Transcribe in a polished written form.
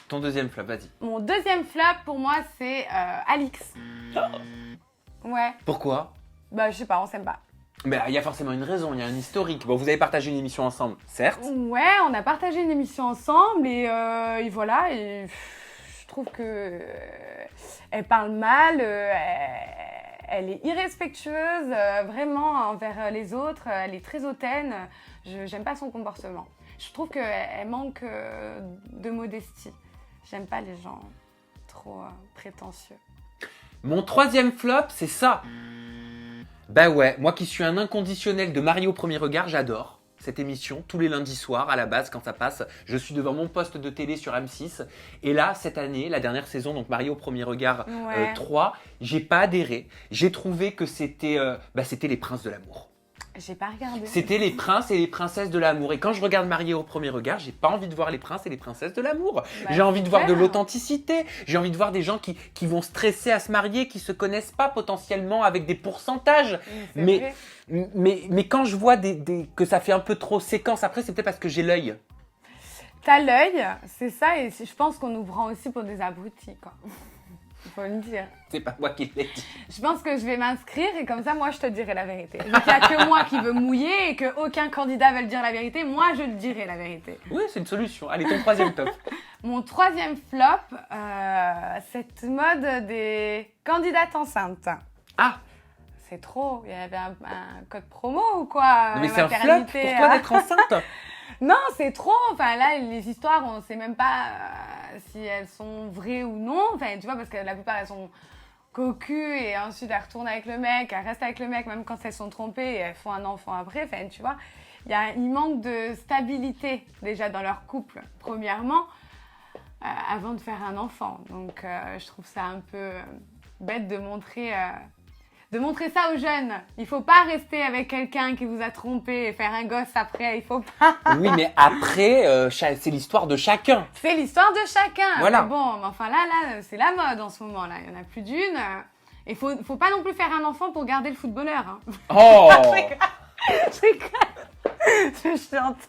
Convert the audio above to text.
Ton deuxième flop, vas-y. Mon deuxième flop, pour moi, c'est Alix. Ouais. Pourquoi? Bah, je sais pas, on s'aime pas. Mais il y a forcément une raison, il y a un historique. Bon, vous avez partagé une émission ensemble, certes. Ouais, on a partagé une émission ensemble et voilà. Et je trouve que elle parle mal, elle est irrespectueuse vraiment envers les autres. Elle est très hautaine. J'aime pas son comportement. Je trouve qu'elle manque de modestie. J'aime pas les gens trop prétentieux. Mon troisième flop, c'est ça. Bah ouais, moi qui suis un inconditionnel de Marié au premier regard, j'adore cette émission tous les lundis soirs à la base quand ça passe. Je suis devant mon poste de télé sur M6 et là cette année, la dernière saison, donc Marié au premier regard 3, j'ai pas adhéré. J'ai trouvé que c'était les princes de l'amour. J'ai pas regardé. C'était les princes et les princesses de l'amour. Et quand je regarde Marié au premier regard, j'ai pas envie de voir les princes et les princesses de l'amour. Bah, j'ai envie de voir de clair. l'authenticité. J'ai envie de voir des gens qui vont stresser à se marier, qui se connaissent pas potentiellement avec des pourcentages. C'est vrai. Mais quand je vois que ça fait un peu trop séquence, après c'est peut-être parce que j'ai l'œil. T'as l'œil, c'est ça, et je pense qu'on nous prend aussi pour des abrutis, quoi. Il faut le dire. C'est pas moi qui l'ai dit. Je pense que je vais m'inscrire et comme ça, moi, je te dirai la vérité. Vu qu'il n'y a que moi qui veux mouiller et qu'aucun candidat veut le dire la vérité, moi, je le dirai la vérité. Oui, c'est une solution. Allez, ton troisième top. Mon troisième flop, cette mode des candidates enceintes. Ah, C'est trop. Il y avait un code promo ou quoi? mais la c'est un flop maternité, pour toi d'être enceinte. Non, c'est trop. Enfin, là, les histoires, on sait même pas si elles sont vraies ou non. Enfin, tu vois, parce que la plupart, elles sont cocues et ensuite elles retournent avec le mec, elles restent avec le mec même quand elles sont trompées et elles font un enfant après. Enfin, tu vois, il manque de stabilité déjà dans leur couple, premièrement, avant de faire un enfant. Donc, je trouve ça un peu bête de montrer ça aux jeunes. Il faut pas rester avec quelqu'un qui vous a trompé et faire un gosse après. Il faut pas. Oui, mais après, c'est l'histoire de chacun. C'est l'histoire de chacun. Voilà. Mais bon, enfin là, c'est la mode en ce moment. Là, il y en a plus d'une. Et faut pas non plus faire un enfant pour garder le footballeur. Hein. Oh. Je rigole. Je chante.